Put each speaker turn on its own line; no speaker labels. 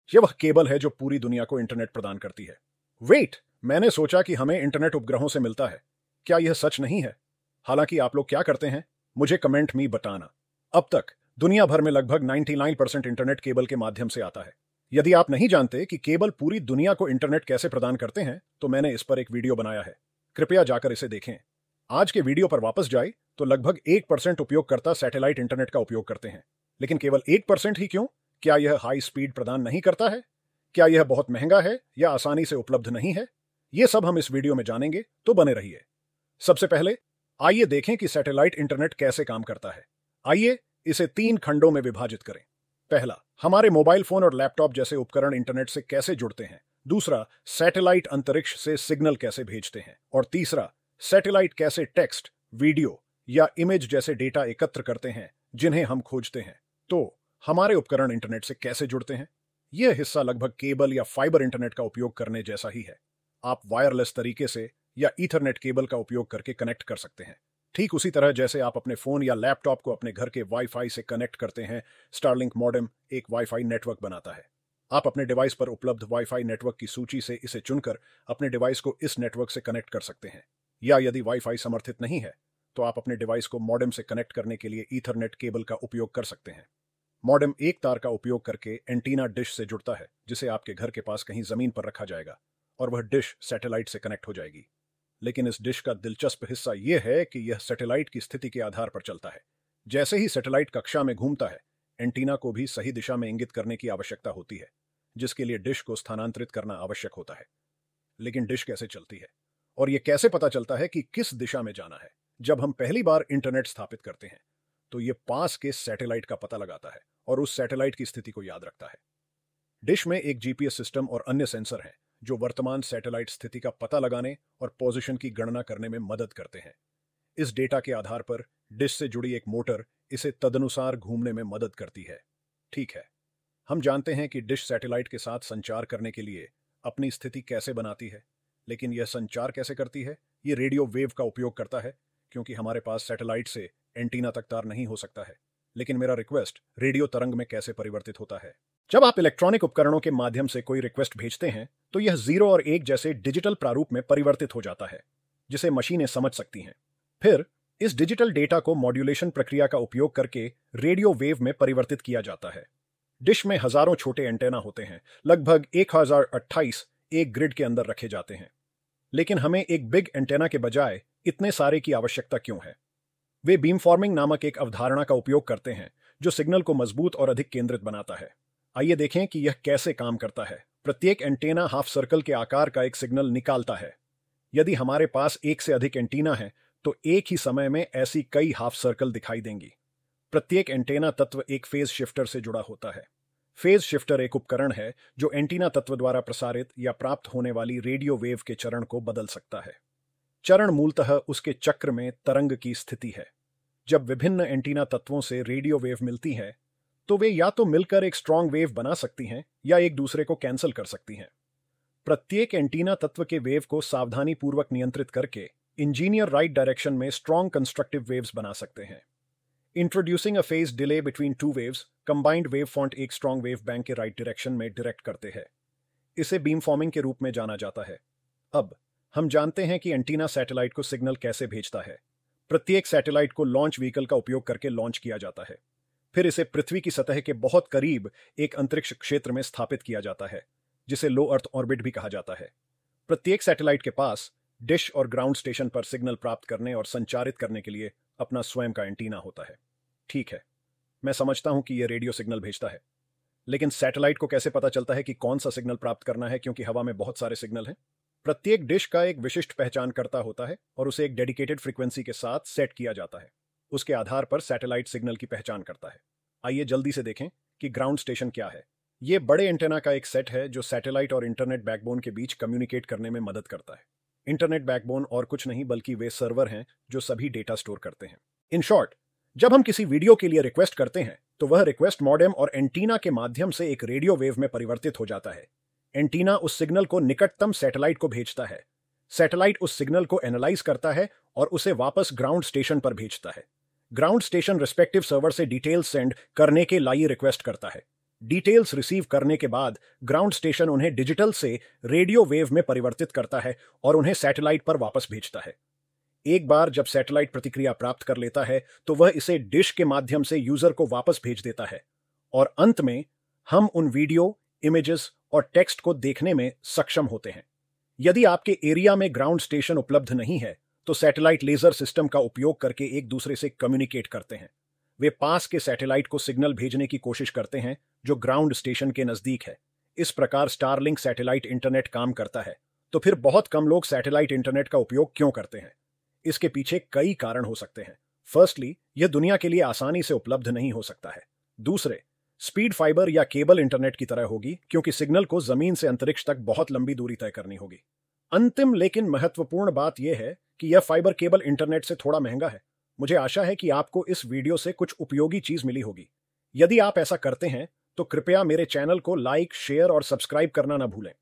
ये वह केबल है जो पूरी दुनिया को इंटरनेट प्रदान करती है। वेट, मैंने सोचा कि हमें इंटरनेट उपग्रहों से मिलता है। क्या यह सच नहीं है? हालांकि आप लोग क्या करते हैं, मुझे कमेंट में बताना। अब तक दुनिया भर में लगभग 99% इंटरनेट केबल के माध्यम से आता है। यदि आप नहीं जानते कि केबल पूरी दुनिया को इंटरनेट कैसे प्रदान करते हैं, तो मैंने इस पर एक वीडियो बनाया है। कृपया जाकर इसे देखें। आज के वीडियो पर वापस जाए तो लगभग 1% उपयोगकर्ता सैटेलाइट इंटरनेट का उपयोग करते हैं। लेकिन केवल 1% ही क्यों? क्या यह हाई स्पीड प्रदान नहीं करता है? क्या यह बहुत महंगा है या आसानी से उपलब्ध नहीं है? यह सब हम इस वीडियो में जानेंगे, तो बने रहिए। सबसे पहले आइए देखें कि सैटेलाइट इंटरनेट कैसे काम करता है। आइए इसे 3 खंडों में विभाजित करें। पहला, हमारे मोबाइल फोन और लैपटॉप जैसे उपकरण इंटरनेट से कैसे जुड़ते हैं। दूसरा, सैटेलाइट अंतरिक्ष से सिग्नल कैसे भेजते हैं। और तीसरा, सैटेलाइट कैसे टेक्स्ट, वीडियो या इमेज जैसे डेटा एकत्र करते हैं जिन्हें हम खोजते हैं। तो हमारे उपकरण इंटरनेट से कैसे जुड़ते हैं? यह हिस्सा लगभग केबल या फाइबर इंटरनेट का उपयोग करने जैसा ही है। आप वायरलेस तरीके से या ईथरनेट केबल का उपयोग करके कनेक्ट कर सकते हैं, ठीक उसी तरह जैसे आप अपने फोन या लैपटॉप को अपने घर के वाईफाई से कनेक्ट करते हैं। स्टारलिंक मॉडेम एक वाईफाई नेटवर्क बनाता है। आप अपने डिवाइस पर उपलब्ध वाईफाई नेटवर्क की सूची से इसे चुनकर अपने डिवाइस को इस नेटवर्क से कनेक्ट कर सकते हैं। या यदि वाईफाई समर्थित नहीं है, तो आप अपने डिवाइस को मॉडेम से कनेक्ट करने के लिए ईथरनेट केबल का उपयोग कर सकते हैं। मॉडेम एक तार का उपयोग करके एंटीना डिश से जुड़ता है, जिसे आपके घर के पास कहीं जमीन पर रखा जाएगा और वह डिश सैटेलाइट से कनेक्ट हो जाएगी। लेकिन इस डिश का दिलचस्प हिस्सा यह है कि यह सैटेलाइट की स्थिति के आधार पर चलता है। जैसे ही सैटेलाइट कक्षा में घूमता है, एंटीना को भी सही दिशा में इंगित करने की आवश्यकता होती है, जिसके लिए डिश को स्थानांतरित करना आवश्यक होता है। लेकिन डिश कैसे चलती है और यह कैसे पता चलता है कि किस दिशा में जाना है? जब हम पहली बार इंटरनेट स्थापित करते हैं, तो यह पास के सैटेलाइट का पता लगाता है और उस सैटेलाइट की स्थिति को याद रखता है। डिश में एक जीपीएस सिस्टम और अन्य सेंसर हैं, जो वर्तमान सैटेलाइट स्थिति का पता लगाने और पोजीशन की गणना करने में मदद करते हैं। इस डेटा के आधार पर डिश से जुड़ी एक मोटर इसे तदनुसार घूमने में मदद करती है। ठीक है, हम जानते हैं कि डिश सैटेलाइट के साथ संचार करने के लिए अपनी स्थिति कैसे बनाती है। लेकिन यह संचार कैसे करती है? यह रेडियो वेव का उपयोग करता है, क्योंकि हमारे पास सैटेलाइट से एंटीना तक तार नहीं हो सकता है। लेकिन मेरा रिक्वेस्ट रेडियो तरंग में कैसे परिवर्तित होता है? जब आप इलेक्ट्रॉनिक उपकरणों के माध्यम से कोई रिक्वेस्ट भेजते हैं, तो यह 0 और 1 जैसे डिजिटल प्रारूप में परिवर्तित हो जाता है, जिसे मशीनें समझ सकती हैं। फिर इस डिजिटल डेटा को मॉड्यूलेशन प्रक्रिया का उपयोग करके रेडियो वेव में परिवर्तित किया जाता है। डिश में हजारों छोटे एंटेना होते हैं, लगभग 1028 एक ग्रिड के अंदर रखे जाते हैं। लेकिन हमें एक बिग एंटेना के बजाय इतने सारे की आवश्यकता क्यों है? वे बीमफॉर्मिंग नामक एक अवधारणा का उपयोग करते हैं, जो सिग्नल को मजबूत और अधिक केंद्रित बनाता है। आइए देखें कि यह कैसे काम करता है। प्रत्येक एंटेना हाफ सर्कल के आकार का एक सिग्नल निकालता है। यदि हमारे पास एक से अधिक एंटीना है, तो एक ही समय में ऐसी कई हाफ सर्कल दिखाई देंगी। प्रत्येक एंटेना तत्व एक फेज शिफ्टर से जुड़ा होता है। फेज शिफ्टर एक उपकरण है जो एंटीना तत्व द्वारा प्रसारित या प्राप्त होने वाली रेडियो वेव के चरण को बदल सकता है। चरण मूलतः उसके चक्र में तरंग की स्थिति है। जब विभिन्न एंटीना तत्वों से रेडियो वेव मिलती है, तो वे या तो मिलकर एक स्ट्रॉन्ग वेव बना सकती हैं या एक दूसरे को कैंसिल कर सकती हैं। प्रत्येक एंटीना तत्व के वेव को सावधानीपूर्वक नियंत्रित करके इंजीनियर राइट डायरेक्शन में स्ट्रॉन्ग कंस्ट्रक्टिव वेव्स बना सकते हैं। Introducing a phase delay between two waves, combined wave font एक स्ट्रॉन्ग वेव बैंक के राइट डायरेक्शन में डायरेक्ट करते हैं। इसे बीम फॉर्मिंग के रूप में जाना जाता है। अब हम जानते हैं कि एंटीना सैटेलाइट को सिग्नल कैसे भेजता है। प्रत्येक सैटेलाइट को लॉन्च व्हीकल का उपयोग करके लॉन्च किया जाता है। फिर इसे पृथ्वी की सतह के बहुत करीब एक अंतरिक्ष क्षेत्र में स्थापित किया जाता है, जिसे लो अर्थ ऑर्बिट भी कहा जाता है। प्रत्येक सैटेलाइट के पास डिश और ग्राउंड स्टेशन पर सिग्नल प्राप्त करने और संचारित करने के लिए अपना स्वयं का एंटीना होता है। ठीक है, मैं समझता हूं कि यह रेडियो सिग्नल भेजता है, लेकिन सैटेलाइट को कैसे पता चलता है कि कौन सा सिग्नल प्राप्त करना है, क्योंकि हवा में बहुत सारे सिग्नल हैं? प्रत्येक डिश का एक विशिष्ट पहचानकर्ता होता है और उसे एक डेडिकेटेड फ्रीक्वेंसी के साथ सेट किया जाता है। उसके आधार पर सैटेलाइट सिग्नल की पहचान करता है। आइए जल्दी से देखें कि ग्राउंड स्टेशन क्या है। यह बड़े एंटेना का एक सेट है जो सैटेलाइट और इंटरनेट बैकबोन के बीच कम्युनिकेट करने में मदद करता है। इंटरनेट बैकबोन और कुछ नहीं बल्कि वे सर्वर हैं जो सभी डेटा स्टोर करते हैं। इन शॉर्ट, जब हम किसी वीडियो के लिए रिक्वेस्ट करते हैं, तो वह रिक्वेस्ट मॉडेम और एंटीना के माध्यम से एक रेडियो वेव में परिवर्तित हो जाता है। एंटीना उस सिग्नल को निकटतम सैटेलाइट को भेजता है। सैटेलाइट उस सिग्नल को एनालाइज करता है और उसे वापस ग्राउंड स्टेशन पर भेजता है। ग्राउंड स्टेशन रिस्पेक्टिव सर्वर से डिटेल सेंड करने के लिए रिक्वेस्ट करता है। डिटेल्स रिसीव करने के बाद ग्राउंड स्टेशन उन्हें डिजिटल से रेडियो वेव में परिवर्तित करता है और उन्हें सैटेलाइट पर वापस भेजता है। एक बार जब सैटेलाइट प्रतिक्रिया प्राप्त कर लेता है तो वह इसे डिश के माध्यम से यूजर को वापस भेज देता है और अंत में हम उन वीडियो, इमेजेस और टेक्स्ट को देखने में सक्षम होते हैं। यदि आपके एरिया में ग्राउंड स्टेशन उपलब्ध नहीं है तो सैटेलाइट लेजर सिस्टम का उपयोग करके एक दूसरे से कम्युनिकेट करते हैं। वे पास के सैटेलाइट को सिग्नल भेजने की कोशिश करते हैं जो ग्राउंड स्टेशन के नजदीक है। इस प्रकार स्टारलिंक सैटेलाइट इंटरनेट काम करता है। तो फिर बहुत कम लोग सैटेलाइट इंटरनेट का उपयोग क्यों करते हैं? इसके पीछे कई कारण हो सकते हैं। फर्स्टली, यह दुनिया के लिए आसानी से उपलब्ध नहीं हो सकता है। दूसरे, स्पीड फाइबर या केबल इंटरनेट की तरह होगी क्योंकि सिग्नल को जमीन से अंतरिक्ष तक बहुत लंबी दूरी तय करनी होगी। अंतिम लेकिन महत्वपूर्ण बात यह है कि यह फाइबर केबल इंटरनेट से थोड़ा महंगा है। मुझे आशा है कि आपको इस वीडियो से कुछ उपयोगी चीज मिली होगी। यदि आप ऐसा करते हैं तो कृपया मेरे चैनल को लाइक, शेयर और सब्सक्राइब करना ना भूलें।